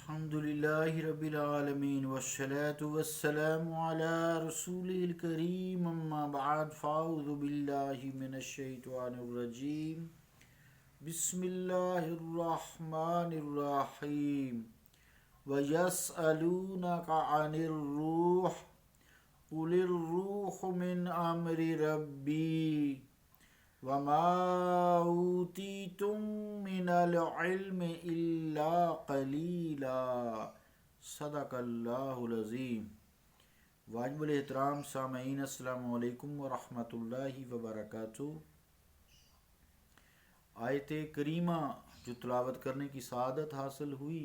الحمدللہ رب العالمین والصلاة والسلام علی رسولہ الکریم اما بعد فاعوذ باللہ من الشیطان الرجیم بسم اللہ الرحمن الرحیم وَيَسْأَلُونَكَ عَنِ الرُّوحِ قُلِ الرُّوحُ مِنْ أَمْرِ رَبِّي وَمَا أُوتِيتُم مِّنَ الْعِلْمِ إِلَّا قَلِيلًا صدق اللہ العظیم۔ واجب الاحترام سامعین، السلام علیکم ورحمۃ اللہ وبرکاتہ۔ آیت کریمہ جو تلاوت کرنے کی سعادت حاصل ہوئی،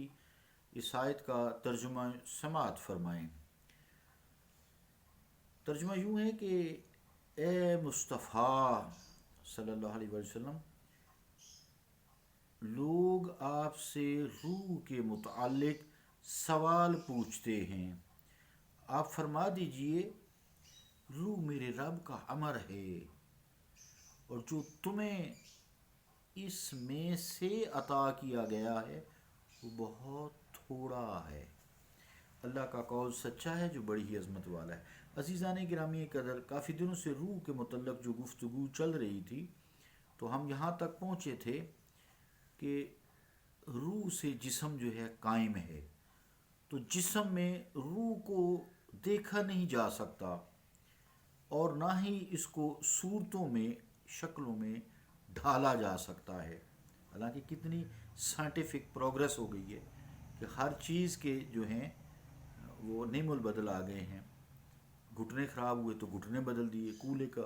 اس آیت کا ترجمہ سماعت فرمائیں۔ ترجمہ یوں ہے کہ اے مصطفیٰ صلی اللہ علیہ وسلم، لوگ آپ سے روح کے متعلق سوال پوچھتے ہیں، آپ فرما دیجئے روح میرے رب کا امر ہے، اور جو تمہیں اس میں سے عطا کیا گیا ہے وہ بہت تھوڑا ہے۔ اللہ کا قول سچا ہے جو بڑی ہی عظمت والا ہے۔ عزیزان گرامی قدر، کافی دنوں سے روح کے متعلق جو گفتگو چل رہی تھی، تو ہم یہاں تک پہنچے تھے کہ روح سے جسم جو ہے قائم ہے، تو جسم میں روح کو دیکھا نہیں جا سکتا اور نہ ہی اس کو صورتوں میں، شکلوں میں ڈھالا جا سکتا ہے۔ حالانکہ کتنی سائنٹیفک پروگریس ہو گئی ہے کہ ہر چیز کے جو ہیں وہ نعم البدل آ گئے ہیں۔ گھٹنے خراب ہوئے تو گھٹنے بدل دیے، کولے کا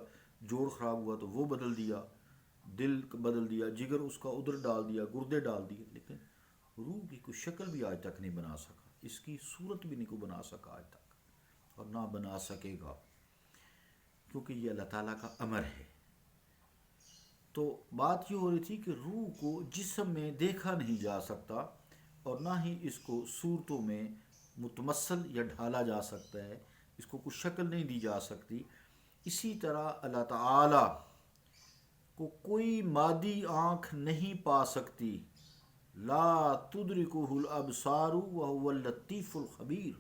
جوڑ خراب ہوا تو وہ بدل دیا، دل بدل دیا، جگر اس کا ادھر ڈال دیا، گردے ڈال دیے، لیکن روح کی کوئی شکل بھی آج تک نہیں بنا سکا، اس کی صورت بھی نہیں کو بنا سکا آج تک، اور نہ بنا سکے گا، کیونکہ یہ اللہ تعالیٰ کا امر ہے۔ تو بات یہ ہو رہی تھی کہ روح کو جسم میں دیکھا نہیں جا سکتا اور نہ ہی اس کو صورتوں میں متمثل یا ڈھالا جا سکتا ہے، اس کو کوئی شکل نہیں دی جا سکتی۔ اسی طرح اللہ تعالیٰ کو کوئی مادی آنکھ نہیں پا سکتی، لا تدرکہ الابصار وہو اللطیف الخبیر،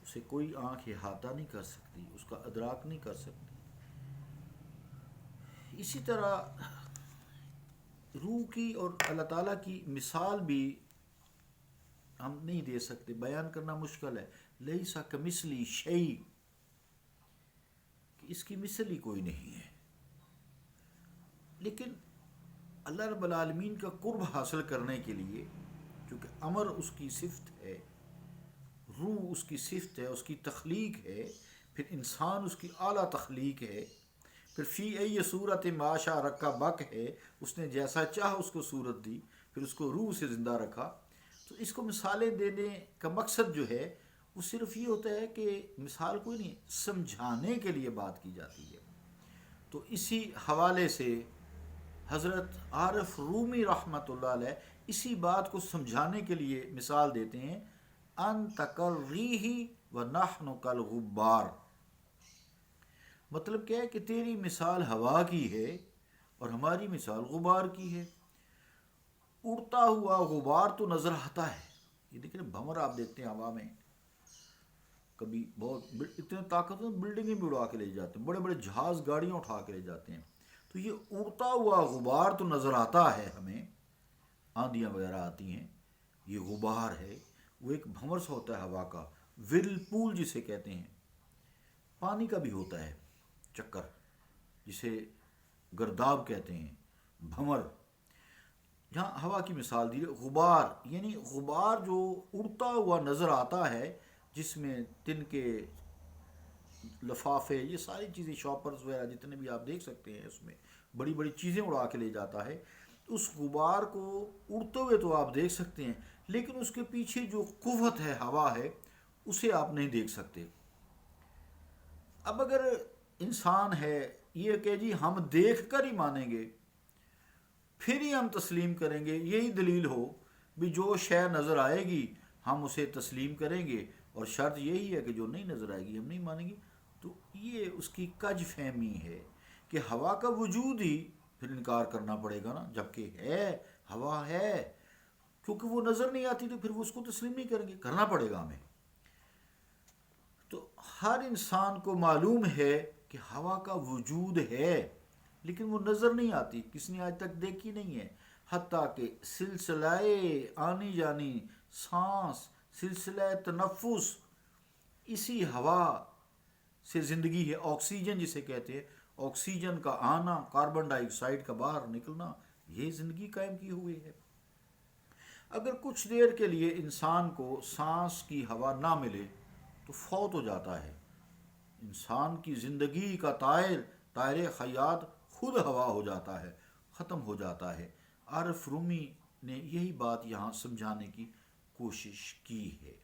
اسے کوئی آنکھ احاطہ نہیں کر سکتی، اس کا ادراک نہیں کر سکتی۔ اسی طرح روح کی اور اللہ تعالیٰ کی مثال بھی ہم نہیں دے سکتے، بیان کرنا مشکل ہے۔ لیسا کمثلہ شیء، کہ اس کی مثل ہی کوئی نہیں ہے۔ لیکن اللہ رب العالمین کا قرب حاصل کرنے کے لیے، چونکہ امر اس کی صفت ہے، روح اس کی صفت ہے، اس کی تخلیق ہے، پھر انسان اس کی اعلیٰ تخلیق ہے، پھر فی ای صورت ما شاء رکبک ہے، اس نے جیسا چاہا اس کو صورت دی، پھر اس کو روح سے زندہ رکھا۔ تو اس کو مثالیں دینے کا مقصد جو ہے وہ صرف یہ ہوتا ہے کہ مثال کوئی نہیں، سمجھانے کے لیے بات کی جاتی ہے۔ تو اسی حوالے سے حضرت عارف رومی رحمۃ اللہ علیہ اسی بات کو سمجھانے کے لیے مثال دیتے ہیں، انت کالریح ونحن کالغبار۔ مطلب کیا ہے کہ تیری مثال ہوا کی ہے اور ہماری مثال غبار کی ہے۔ اڑتا ہوا غبار تو نظر آتا ہے، یہ دیکھیں بھنور آپ دیکھتے ہیں ہوا میں، کبھی بہت اتنے طاقتور بلڈنگیں بھی اڑا کے لے جاتے ہیں، بڑے بڑے جہاز گاڑیاں اٹھا کے لے جاتے ہیں، تو یہ اڑتا ہوا غبار تو نظر آتا ہے ہمیں، آندیاں وغیرہ آتی ہیں، یہ غبار ہے، وہ ایک بھنور سا ہوتا ہے ہوا کا، ورل پول جسے کہتے ہیں۔ پانی کا بھی ہوتا ہے چکر، جسے گرداب کہتے ہیں، بھنور۔ جہاں ہوا کی مثال دی، غبار یعنی غبار جو اڑتا ہوا نظر آتا ہے، جس میں تن کے لفافے، یہ ساری چیزیں، شاپرز وغیرہ جتنے بھی آپ دیکھ سکتے ہیں، اس میں بڑی بڑی چیزیں اڑا کے لے جاتا ہے۔ اس غبار کو اڑتے ہوئے تو آپ دیکھ سکتے ہیں، لیکن اس کے پیچھے جو قوت ہے، ہوا ہے، اسے آپ نہیں دیکھ سکتے۔ اب اگر انسان ہے یہ کہ جی ہم دیکھ کر ہی مانیں گے، پھر ہی ہم تسلیم کریں گے، یہی دلیل ہو بھی جو شے نظر آئے گی ہم اسے تسلیم کریں گے، اور شرط یہی ہے کہ جو نہیں نظر آئے گی ہم نہیں مانیں گے، تو یہ اس کی کج فہمی ہے کہ ہوا کا وجود ہی پھر انکار کرنا پڑے گا نا، جبکہ ہے، ہوا ہے، کیونکہ وہ نظر نہیں آتی تو پھر وہ اس کو تسلیم نہیں کریں گے، کرنا پڑے گا ہمیں۔ تو ہر انسان کو معلوم ہے کہ ہوا کا وجود ہے، لیکن وہ نظر نہیں آتی، کسی نے آج تک دیکھی نہیں ہے۔ حتیٰ کہ سلسلہ آنی جانی، سانس، سلسلہ تنفس، اسی ہوا سے زندگی ہے۔ آکسیجن جسے کہتے ہیں، آکسیجن کا آنا، کاربن ڈائی آکسائڈ کا باہر نکلنا، یہ زندگی قائم کی ہوئی ہے۔ اگر کچھ دیر کے لیے انسان کو سانس کی ہوا نہ ملے تو فوت ہو جاتا ہے۔ انسان کی زندگی کا طائر حیات خود ہوا ہو جاتا ہے، ختم ہو جاتا ہے۔ عارف رومی نے یہی بات یہاں سمجھانے کی کوشش کی ہے۔